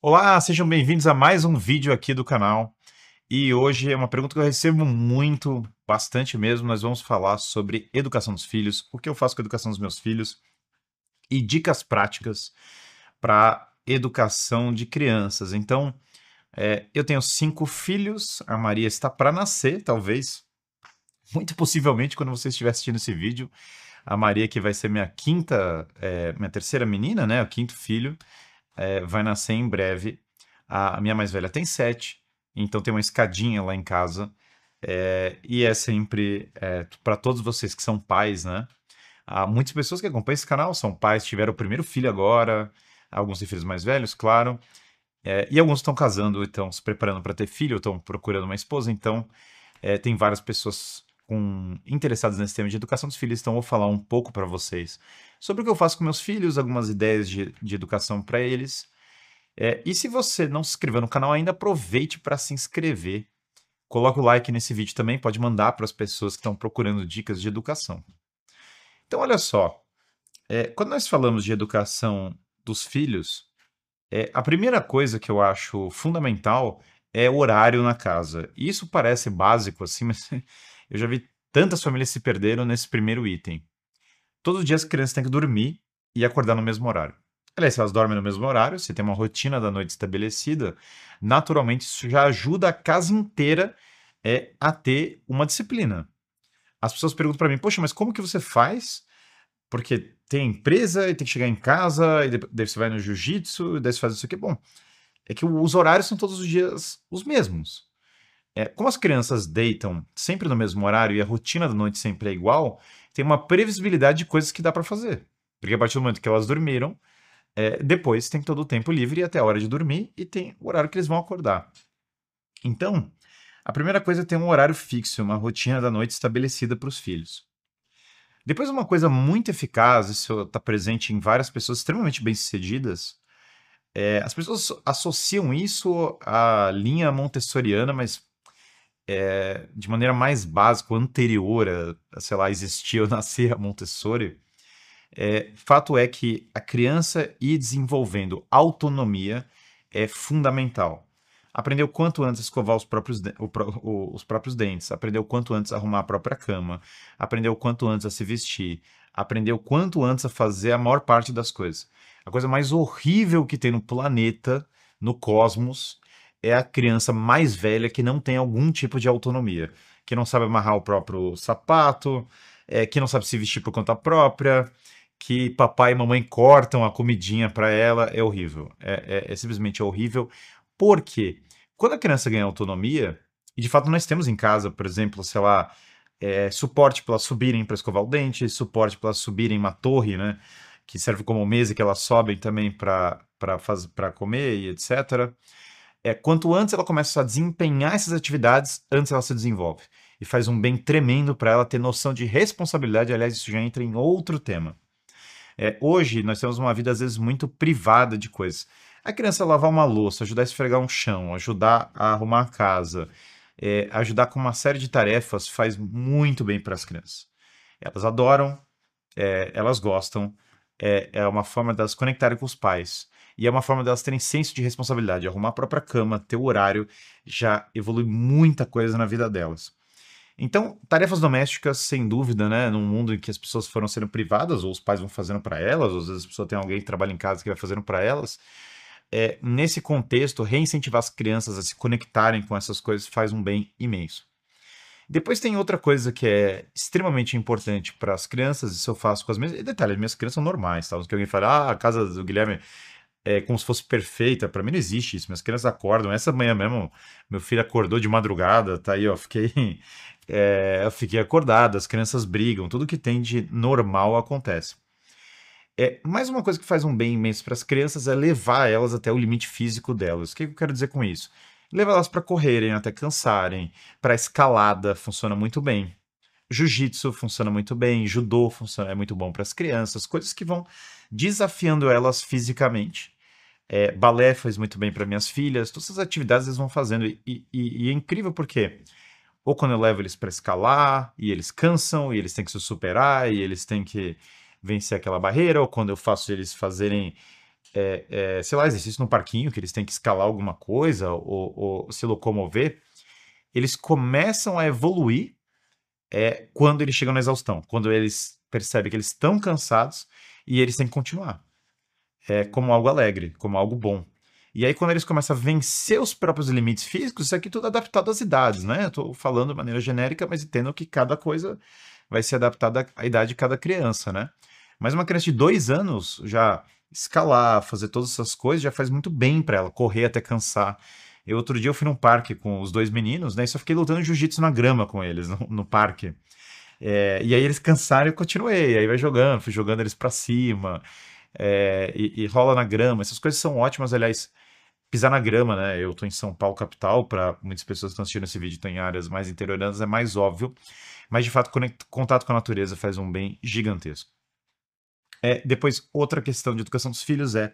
Olá, sejam bem-vindos a mais um vídeo aqui do canal. E hoje é uma pergunta que eu recebo muito, bastante mesmo. Nós vamos falar sobre educação dos filhos, o que eu faço com a educação dos meus filhos e dicas práticas para educação de crianças. Então, eu tenho 5 filhos, a Maria está para nascer, talvez, muito possivelmente, quando você estiver assistindo esse vídeo. A Maria, que vai ser minha minha terceira menina, né? O quinto filho, vai nascer em breve. A minha mais velha tem 7, então tem uma escadinha lá em casa. E é sempre para todos vocês que são pais, né? Há muitas pessoas que acompanham esse canal são pais, tiveram o primeiro filho agora, alguns têm filhos mais velhos, claro. E alguns estão casando, estão se preparando para ter filho, estão procurando uma esposa. Então, tem várias pessoas interessadas nesse tema de educação dos filhos, então eu vou falar um pouco para vocês sobre o que eu faço com meus filhos, algumas ideias de educação para eles. E se você não se inscreveu no canal ainda, aproveite para se inscrever. Coloque o like nesse vídeo também, pode mandar para as pessoas que estão procurando dicas de educação. Então, olha só, quando nós falamos de educação dos filhos, a primeira coisa que eu acho fundamental é o horário na casa. E isso parece básico assim, mas eu já vi tantas famílias se perderam nesse primeiro item. Todos os dias as crianças têm que dormir e acordar no mesmo horário. Aliás, se elas dormem no mesmo horário, se tem uma rotina da noite estabelecida, naturalmente isso já ajuda a casa inteira a ter uma disciplina. As pessoas perguntam para mim, poxa, mas como que você faz? Porque tem empresa e tem que chegar em casa, e daí você vai no jiu-jitsu, e daí você faz isso aqui. Bom, é que os horários são todos os dias os mesmos. Como as crianças deitam sempre no mesmo horário e a rotina da noite sempre é igual, tem uma previsibilidade de coisas que dá para fazer. Porque a partir do momento que elas dormiram, depois tem todo o tempo livre até a hora de dormir e tem o horário que eles vão acordar. Então, a primeira coisa é ter um horário fixo, uma rotina da noite estabelecida para os filhos. Depois, uma coisa muito eficaz, isso está presente em várias pessoas extremamente bem-sucedidas, as pessoas associam isso à linha montessoriana, mas de maneira mais básica, anterior sei lá, existir ou nascer a Montessori. Fato é que a criança ir desenvolvendo autonomia é fundamental. Aprender o quanto antes a escovar os próprios dentes, aprender o quanto antes a arrumar a própria cama, aprender o quanto antes a se vestir, aprender o quanto antes a fazer a maior parte das coisas. A coisa mais horrível que tem no planeta, no cosmos, é a criança mais velha que não tem algum tipo de autonomia, que não sabe amarrar o próprio sapato, que não sabe se vestir por conta própria, que papai e mamãe cortam a comidinha para ela. É horrível. É simplesmente horrível. Porque quando a criança ganha autonomia, e de fato nós temos em casa, por exemplo, sei lá, suporte para elas subirem para escovar o dente, suporte para elas subirem uma torre, né? Que serve como mesa que elas sobem também para comer e etc. Quanto antes ela começa a desempenhar essas atividades, antes ela se desenvolve. E faz um bem tremendo para ela ter noção de responsabilidade. Aliás, isso já entra em outro tema. Hoje nós temos uma vida às vezes muito privada de coisas. A criança lavar uma louça, ajudar a esfregar um chão, ajudar a arrumar a casa, ajudar com uma série de tarefas faz muito bem para as crianças. Elas adoram, elas gostam, é uma forma delas conectarem com os pais. E é uma forma delas terem senso de responsabilidade. Arrumar a própria cama, ter o horário, já evolui muita coisa na vida delas. Então, tarefas domésticas, sem dúvida, né? Num mundo em que as pessoas foram sendo privadas, ou os pais vão fazendo para elas, ou às vezes a pessoa tem alguém que trabalha em casa que vai fazendo para elas. Nesse contexto, reincentivar as crianças a se conectarem com essas coisas faz um bem imenso. Depois tem outra coisa que é extremamente importante para as crianças, isso eu faço com as minhas. E detalhe, as minhas crianças são normais, tá? Que alguém fala, a casa do Guilherme é como se fosse perfeita. Para mim não existe isso. Minhas crianças acordam. Essa manhã mesmo, meu filho acordou de madrugada, tá aí, ó. Eu fiquei acordado, as crianças brigam, tudo que tem de normal acontece. Mais uma coisa que faz um bem imenso para as crianças é levar elas até o limite físico delas. O que eu quero dizer com isso? Levar elas para correrem até cansarem, para escalada funciona muito bem. Jiu-jitsu funciona muito bem, judô é muito bom para as crianças, coisas que vão desafiando elas fisicamente. Balé faz muito bem para minhas filhas, todas essas atividades eles vão fazendo. E é incrível porque, ou quando eu levo eles para escalar, e eles cansam, e eles têm que se superar, e eles têm que vencer aquela barreira, ou quando eu faço eles fazerem sei lá, exercício no parquinho, que eles têm que escalar alguma coisa ou se locomover, eles começam a evoluir quando eles chegam na exaustão, quando eles percebem que eles estão cansados e eles têm que continuar. Como algo alegre, como algo bom. E aí, quando eles começam a vencer os próprios limites físicos, isso aqui tudo é adaptado às idades, né? Eu tô falando de maneira genérica, mas entendo que cada coisa vai ser adaptada à idade de cada criança, né? Mas uma criança de 2 anos já escalar, fazer todas essas coisas, já faz muito bem para ela, correr até cansar. Outro dia eu fui num parque com os dois meninos, né? E só fiquei lutando jiu-jitsu na grama com eles, no parque. E aí eles cansaram e eu continuei. Aí vai jogando, fui jogando eles pra cima. E rola na grama. Essas coisas são ótimas, aliás, pisar na grama, né? Eu tô em São Paulo, capital, para muitas pessoas que estão assistindo esse vídeo estão em áreas mais interioranas, é mais óbvio, mas de fato, contato com a natureza faz um bem gigantesco. Depois, outra questão de educação dos filhos é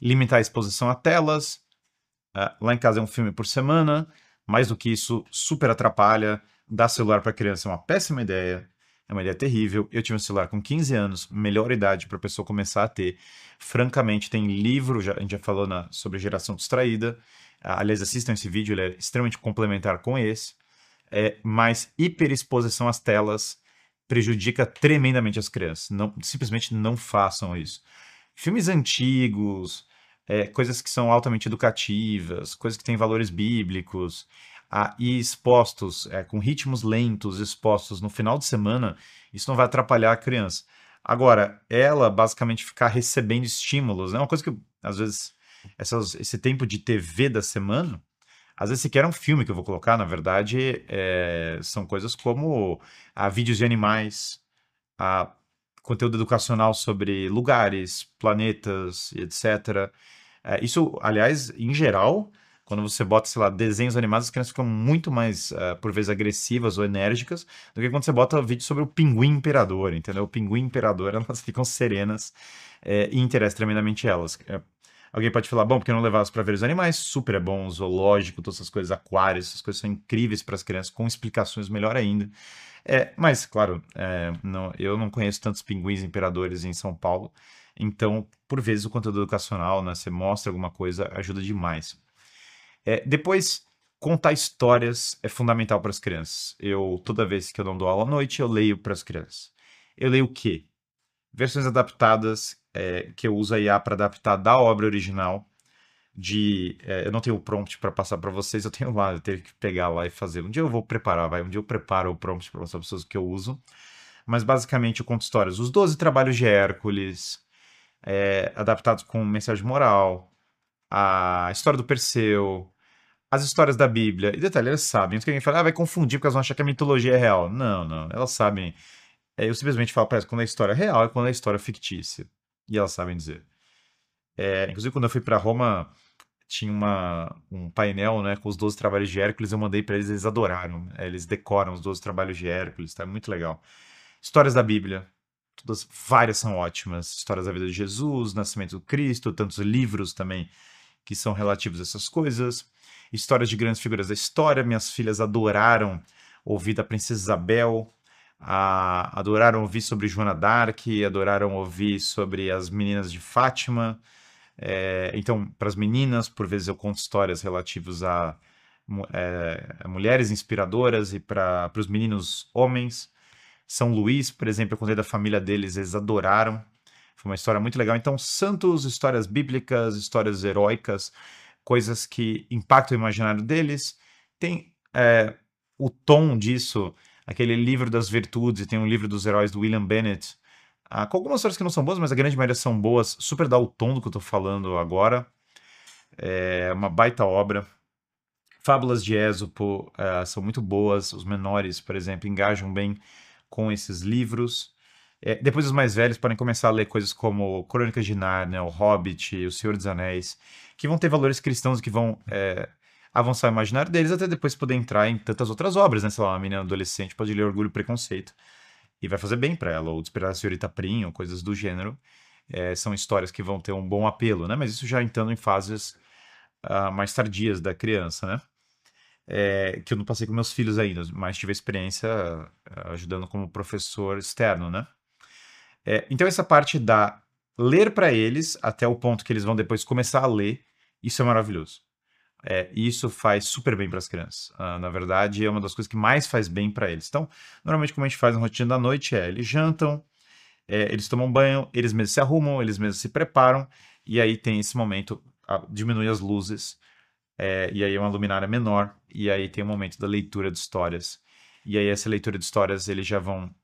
limitar a exposição a telas. Lá em casa é um filme por semana, mais do que isso, super atrapalha. Dar celular para criança é uma péssima ideia. É uma ideia terrível. Eu tive um celular com 15 anos, melhor idade para a pessoa começar a ter. Francamente, tem livro, a gente já falou sobre geração distraída. Aliás, assistam esse vídeo, ele é extremamente complementar com esse. Mas hiperexposição às telas prejudica tremendamente as crianças. Não, simplesmente não façam isso. Filmes antigos, coisas que são altamente educativas, coisas que têm valores bíblicos, e expostos, com ritmos lentos, expostos no final de semana, isso não vai atrapalhar a criança. Agora, ela basicamente ficar recebendo estímulos, né? Uma coisa que, às vezes, esse tempo de TV da semana, às vezes sequer é um filme que eu vou colocar, na verdade, são coisas como vídeos de animais, a conteúdo educacional sobre lugares, planetas, e etc. Isso, aliás, em geral, quando você bota, sei lá, desenhos animados, as crianças ficam muito mais, por vezes, agressivas ou enérgicas do que quando você bota vídeo sobre o pinguim imperador, entendeu? O pinguim imperador, elas ficam serenas e interessa tremendamente elas. Alguém pode falar, bom, porque eu não levava para ver os animais? Super é bom, zoológico, todas essas coisas, aquários, essas coisas são incríveis para as crianças, com explicações melhor ainda. Mas, claro, eu não conheço tantos pinguins imperadores em São Paulo, então, por vezes, o conteúdo educacional, né, você mostra alguma coisa, ajuda demais. Depois, contar histórias é fundamental para as crianças. Toda vez que eu não dou aula à noite, eu leio para as crianças. Eu leio o quê? Versões adaptadas, que eu uso a IA para adaptar da obra original. Eu não tenho o prompt para passar para vocês, eu tenho lá, eu tenho que pegar lá e fazer. Um dia eu vou preparar, um dia eu preparo o prompt para mostrar para vocês o que eu uso. Mas basicamente eu conto histórias. Os 12 Trabalhos de Hércules, adaptados com mensagem moral, a história do Perseu, as histórias da Bíblia. E detalhe, elas sabem. Antes que alguém fale, vai confundir porque elas vão achar que a mitologia é real. Não, não, elas sabem. Eu simplesmente falo para elas quando a história é real e quando a história é fictícia. E elas sabem dizer. Inclusive, quando eu fui para Roma, tinha um painel, né, com os 12 trabalhos de Hércules, eu mandei para eles adoraram. Eles decoram os 12 trabalhos de Hércules, tá muito legal. Histórias da Bíblia, todas, várias são ótimas. Histórias da vida de Jesus, nascimento do Cristo, tantos livros também que são relativos a essas coisas. Histórias de grandes figuras da história, minhas filhas adoraram ouvir da Princesa Isabel, adoraram ouvir sobre Joana d'Arc, adoraram ouvir sobre as meninas de Fátima. Então, para as meninas, por vezes eu conto histórias relativas a mulheres inspiradoras e para os meninos homens. São Luís, por exemplo, eu contei da família deles, eles adoraram. Foi uma história muito legal. Então, santos, histórias bíblicas, histórias heróicas, coisas que impactam o imaginário deles. Tem o tom disso, aquele livro das virtudes, e tem um livro dos heróis do William Bennett, com algumas histórias que não são boas, mas a grande maioria são boas, super dá o tom do que eu tô falando agora. É uma baita obra. Fábulas de Ésopo são muito boas, os menores, por exemplo, engajam bem com esses livros. Depois os mais velhos podem começar a ler coisas como Crônicas de Nárnia, O Hobbit, O Senhor dos Anéis, que vão ter valores cristãos e que vão avançar o imaginário deles até depois poder entrar em tantas outras obras, né? Sei lá, uma menina adolescente pode ler Orgulho e Preconceito e vai fazer bem para ela, ou Despertar da Senhorita Prim, ou coisas do gênero. São histórias que vão ter um bom apelo, né? Mas isso já entrando em fases mais tardias da criança, né? Que eu não passei com meus filhos ainda, mas tive a experiência ajudando como professor externo, né? Então essa parte da ler para eles até o ponto que eles vão depois começar a ler, isso é maravilhoso. Isso faz super bem para as crianças. Na verdade, é uma das coisas que mais faz bem para eles. Então, normalmente, como a gente faz na rotina da noite, eles jantam, eles tomam banho, eles mesmos se arrumam, eles mesmos se preparam, e aí tem esse momento, diminui as luzes, e aí é uma luminária menor, e aí tem o momento da leitura de histórias. E aí essa leitura de histórias eles já vão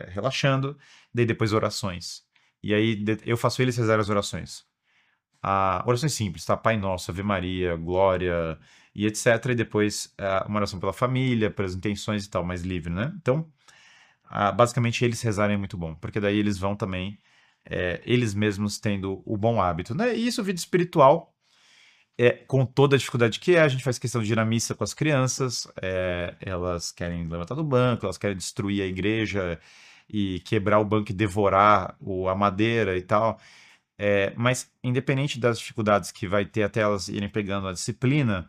relaxando, daí depois orações. E aí eu faço eles rezar as orações. Orações simples, tá? Pai Nosso, Ave Maria, Glória e etc. E depois uma oração pela família, pelas intenções e tal, mais livre, né? Então, basicamente eles rezarem é muito bom, porque daí eles vão também, eles mesmos tendo o bom hábito, né? E isso, vida espiritual, com toda a dificuldade que a gente faz questão de ir à missa com as crianças, elas querem levantar do banco, elas querem destruir a igreja e quebrar o banco e devorar a madeira e tal. Mas, independente das dificuldades que vai ter até elas irem pegando a disciplina,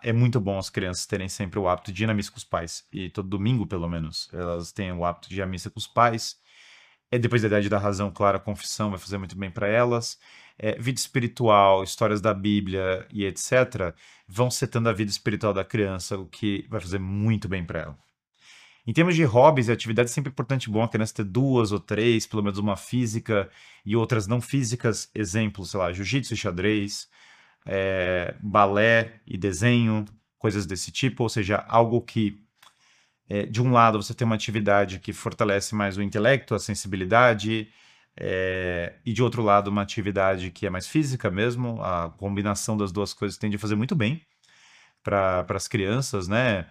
é muito bom as crianças terem sempre o hábito de ir na missa com os pais. E todo domingo, pelo menos, elas têm o hábito de ir à missa com os pais. Depois da idade da razão, claro, a confissão vai fazer muito bem para elas. Vida espiritual, histórias da Bíblia e etc. vão setando a vida espiritual da criança, o que vai fazer muito bem para ela. Em termos de hobbies e atividades, é sempre importante e bom a criança ter 2 ou 3, pelo menos uma física e outras não físicas. Exemplos, sei lá, jiu-jitsu e xadrez, balé e desenho, coisas desse tipo. Ou seja, algo que, de um lado, você tem uma atividade que fortalece mais o intelecto, a sensibilidade, e de outro lado, uma atividade que é mais física mesmo. A combinação das duas coisas tende a fazer muito bem para as crianças, né?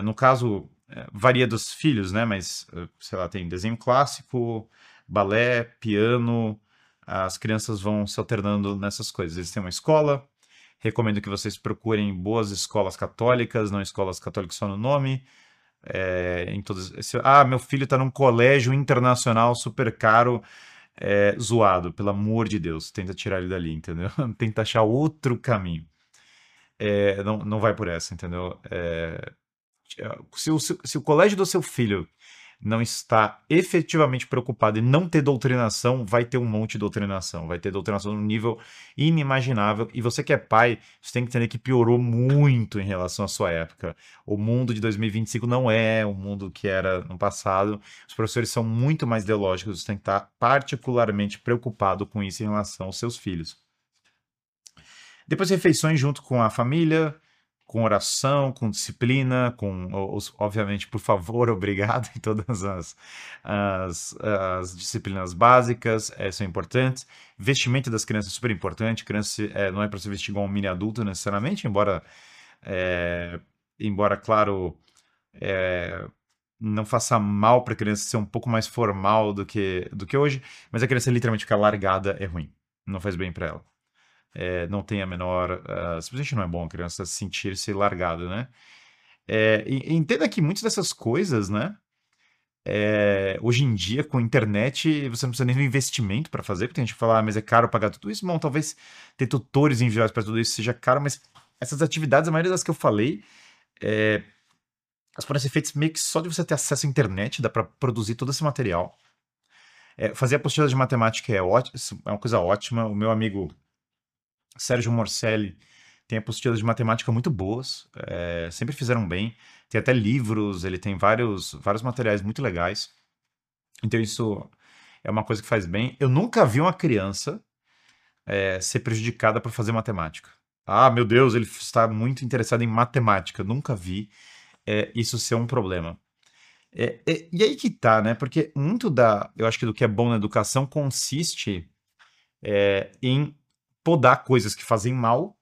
No caso, varia dos filhos, né? Mas, sei lá, tem desenho clássico, balé, piano. As crianças vão se alternando nessas coisas. Eles têm uma escola. Recomendo que vocês procurem boas escolas católicas, não escolas católicas só no nome. Meu filho está num colégio internacional super caro, zoado. Pelo amor de Deus, tenta tirar ele dali, entendeu? Tenta achar outro caminho. Não, não vai por essa, entendeu? Se o colégio do seu filho não está efetivamente preocupado em não ter doutrinação, vai ter um monte de doutrinação. Vai ter doutrinação num nível inimaginável. E você que é pai, você tem que entender que piorou muito em relação à sua época. O mundo de 2025 não é o mundo que era no passado. Os professores são muito mais ideológicos. Você tem que estar particularmente preocupado com isso em relação aos seus filhos. Depois, refeições junto com a família, com oração, com disciplina, obviamente, por favor, obrigado em todas as disciplinas básicas, são importantes. Vestimento das crianças é super importante. Criança não é para se vestir igual um mini adulto necessariamente, embora claro, não faça mal para a criança ser um pouco mais formal do que hoje, mas a criança literalmente ficar largada é ruim, não faz bem para ela. Não tem a menor. Simplesmente não é bom a criança sentir-se largada, né? Entenda que muitas dessas coisas, né? Hoje em dia, com a internet, você não precisa nem do investimento para fazer, porque tem gente que fala, mas é caro pagar tudo isso. Bom, talvez ter tutores enviados para tudo isso seja caro, mas essas atividades, a maioria das que eu falei, elas podem ser feitas meio que só de você ter acesso à internet, dá para produzir todo esse material. Fazer apostila de matemática é uma coisa ótima. O meu amigo Sérgio Morcelli tem apostilas de matemática muito boas, sempre fizeram bem. Tem até livros, ele tem vários materiais muito legais. Então isso é uma coisa que faz bem. Eu nunca vi uma criança ser prejudicada por fazer matemática. Ah, meu Deus, ele está muito interessado em matemática. Nunca vi isso ser um problema. E aí que tá, né? Porque eu acho que do que é bom na educação consiste em podar coisas que fazem mal,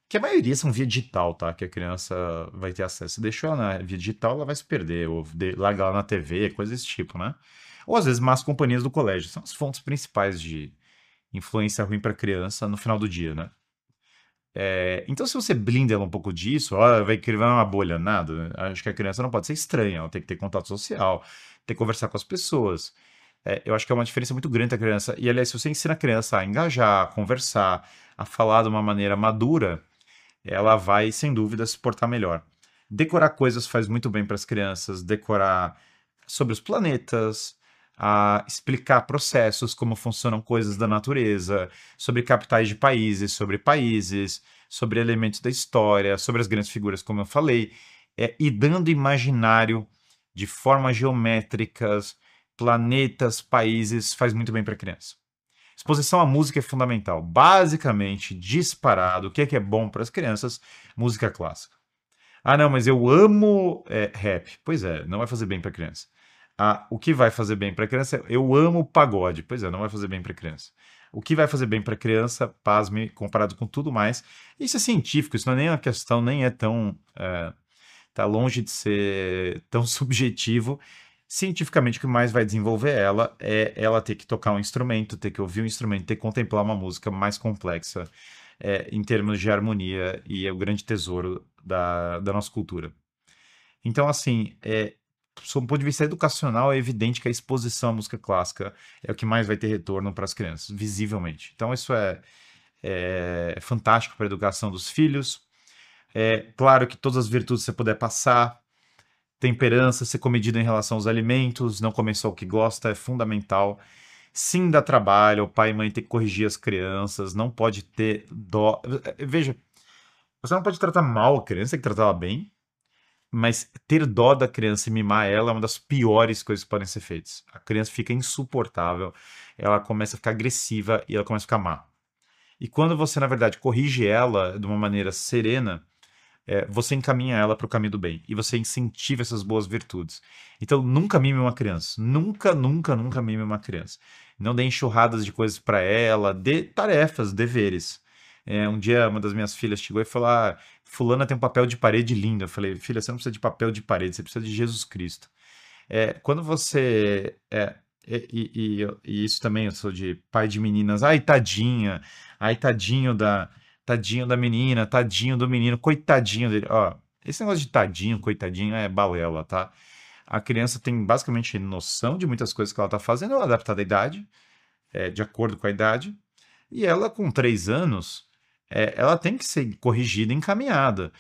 que a maioria são via digital, tá? Que a criança vai ter acesso. Se deixou ela na via digital, ela vai se perder, ou larga ela na TV, coisas desse tipo, né? Ou às vezes más companhias do colégio. São as fontes principais de influência ruim para criança no final do dia, né? Então, se você blinda ela um pouco disso, vai criar uma bolha, nada. Acho que a criança não pode ser estranha, ela tem que ter contato social, tem que conversar com as pessoas. Eu acho que é uma diferença muito grande da criança. E, aliás, se você ensina a criança a engajar, a conversar, a falar de uma maneira madura, ela vai, sem dúvida, se portar melhor. Decorar coisas faz muito bem para as crianças, decorar sobre os planetas, a explicar processos, como funcionam coisas da natureza, sobre capitais de países, sobre elementos da história, sobre as grandes figuras, como eu falei, e dando imaginário de formas geométricas, planetas, países, faz muito bem para a criança. Exposição à música é fundamental. Basicamente, disparado, o que é bom para as crianças? Música clássica. Ah, não, mas eu amo rap. Pois é, não vai fazer bem para criança. Ah, o que vai fazer bem para criança? Eu amo pagode. Pois é, não vai fazer bem para criança. O que vai fazer bem para criança, pasme, comparado com tudo mais. Isso é científico, isso não é nem uma questão, nem é tão. Tá longe de ser tão subjetivo. Cientificamente, o que mais vai desenvolver ela é ela ter que tocar um instrumento, ter que ouvir um instrumento, ter que contemplar uma música mais complexa em termos de harmonia, e é o grande tesouro da nossa cultura. Então, assim, sob um ponto de vista educacional, é evidente que a exposição à música clássica é o que mais vai ter retorno para as crianças, visivelmente. Então, isso é fantástico para a educação dos filhos. É claro que todas as virtudes que você puder passar, temperança, ser comedido em relação aos alimentos, não comer só o que gosta, é fundamental. Sim, dá trabalho, o pai e mãe tem que corrigir as crianças, não pode ter dó. Veja, você não pode tratar mal a criança, tem que tratar ela bem, mas ter dó da criança e mimar ela é uma das piores coisas que podem ser feitas. A criança fica insuportável, ela começa a ficar agressiva e ela começa a ficar má. E quando você, na verdade, corrige ela de uma maneira serena, você encaminha ela para o caminho do bem e você incentiva essas boas virtudes. Então, nunca mime uma criança. Nunca, nunca, nunca mime uma criança. Não dê enxurradas de coisas para ela, dê tarefas, deveres. Um dia, uma das minhas filhas chegou e falou: Ah, Fulana tem um papel de parede lindo. Eu falei: Filha, você não precisa de papel de parede, você precisa de Jesus Cristo. Quando você. E isso também, eu sou de pai de meninas. Ai, tadinha. Ai, tadinho da menina, tadinho do menino, coitadinho dele. Ó, esse negócio de tadinho, coitadinho é balela, tá? A criança tem basicamente noção de muitas coisas que ela tá fazendo, ela é adaptada à idade, de acordo com a idade. E ela, com 3 anos, ela tem que ser corrigida e encaminhada.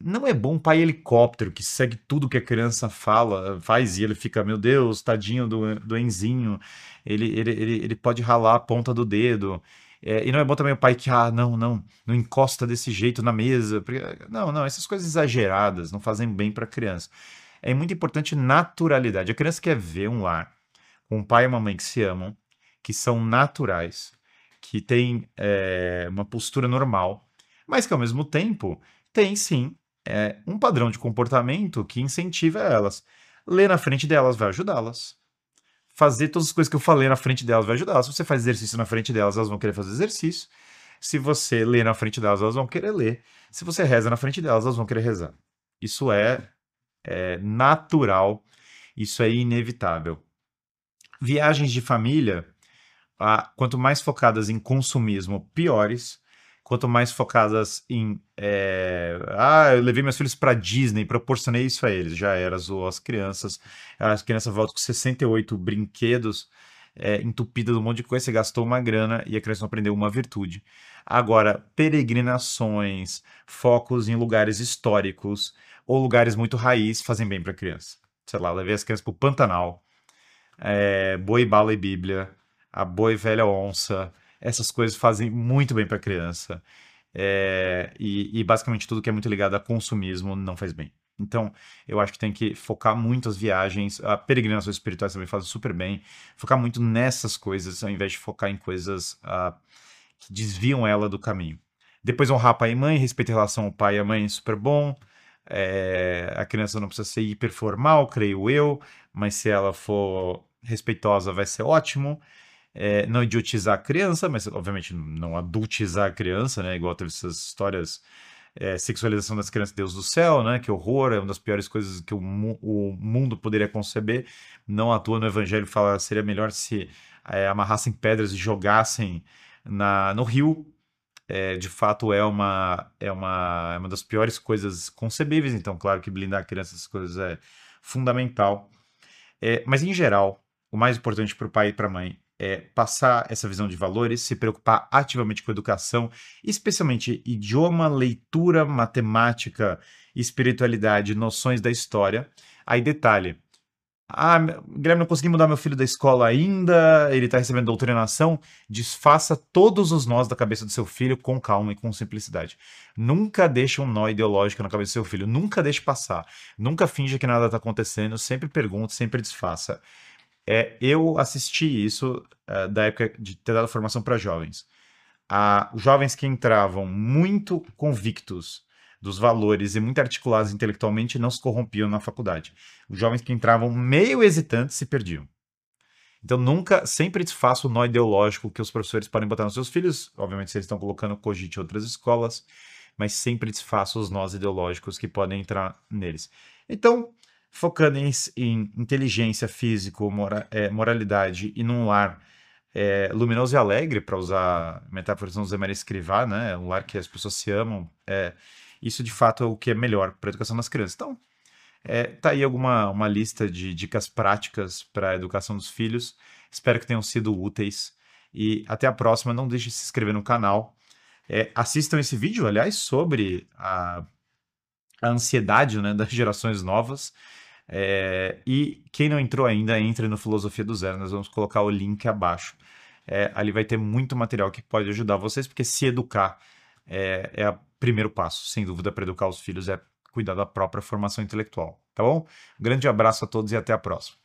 Não é bom um pai helicóptero que segue tudo que a criança faz e ele fica, meu Deus, tadinho do Enzinho, ele pode ralar a ponta do dedo. E não é bom também o pai que, não encosta desse jeito na mesa. Não, não, essas coisas exageradas não fazem bem para a criança. É muito importante naturalidade. A criança quer ver um lar com um pai e uma mãe que se amam, que são naturais, que têm uma postura normal, mas que ao mesmo tempo tem sim um padrão de comportamento que incentiva elas. Ler na frente delas vai ajudá-las. Fazer todas as coisas que eu falei na frente delas vai ajudá-las. Se você faz exercício na frente delas, elas vão querer fazer exercício. Se você lê na frente delas, elas vão querer ler. Se você reza na frente delas, elas vão querer rezar. Isso é natural, isso é inevitável. Viagens de família, quanto mais focadas em consumismo, piores. Quanto mais focadas em. Eu levei meus filhos para Disney, proporcionei isso a eles. Já era, zoou as crianças. As crianças voltam com 68 brinquedos, entupidas de um monte de coisa. Você gastou uma grana e a criança não aprendeu uma virtude. Agora, peregrinações, focos em lugares históricos ou lugares muito raiz fazem bem para a criança. Sei lá, levei as crianças para o Pantanal, Boi, Bala e Bíblia, a Boi Velha Onça. Essas coisas fazem muito bem para a criança. E basicamente tudo que é muito ligado a consumismo não faz bem. Então, eu acho que tem que focar muito as viagens. A peregrinações espirituais também fazem super bem. Focar muito nessas coisas, ao invés de focar em coisas que desviam ela do caminho. Depois honrar pai e mãe, respeito em relação ao pai e à mãe, super bom. A criança não precisa ser hiper formal, creio eu, mas se ela for respeitosa vai ser ótimo. Não idiotizar a criança, mas obviamente não adultizar a criança, né? Igual teve essas histórias, sexualização das crianças, Deus do céu, né? Que horror, é uma das piores coisas que o mundo poderia conceber. Não à toa no Evangelho fala seria melhor se amarrassem pedras e jogassem no rio. De fato é uma das piores coisas concebíveis, então claro que blindar a criança essas coisas é fundamental. Mas em geral, o mais importante para o pai e para a mãe é passar essa visão de valores, se preocupar ativamente com a educação, especialmente idioma, leitura, matemática, espiritualidade, noções da história. Aí detalhe, Ah, Guilherme, não consegui mudar meu filho da escola ainda, ele está recebendo doutrinação. Desfaça todos os nós da cabeça do seu filho com calma e com simplicidade. Nunca deixe um nó ideológico na cabeça do seu filho, nunca deixe passar. Nunca finja que nada está acontecendo, sempre pergunte, sempre desfaça. Eu assisti isso da época de ter dado formação para jovens. Jovens que entravam muito convictos dos valores e muito articulados intelectualmente não se corrompiam na faculdade. Os jovens que entravam meio hesitantes se perdiam. Então nunca, sempre desfaça o nó ideológico que os professores podem botar nos seus filhos, obviamente se eles estão colocando cogite em outras escolas, mas sempre desfaça os nós ideológicos que podem entrar neles. Então, focando em inteligência, físico, moralidade e num lar luminoso e alegre, para usar a metáfora de São José Maria Escrivá, né? Um lar que as pessoas se amam. Isso de fato é o que é melhor para a educação das crianças. Então, tá aí uma lista de dicas práticas para a educação dos filhos. Espero que tenham sido úteis. E até a próxima. Não deixe de se inscrever no canal. Assistam esse vídeo, aliás, sobre a ansiedade, né, das gerações novas. E quem não entrou ainda, entre no Filosofia do Zero. Nós vamos colocar o link abaixo. Ali vai ter muito material que pode ajudar vocês, porque se educar é o primeiro passo, sem dúvida, para educar os filhos, é cuidar da própria formação intelectual. Tá bom? Um grande abraço a todos e até a próxima.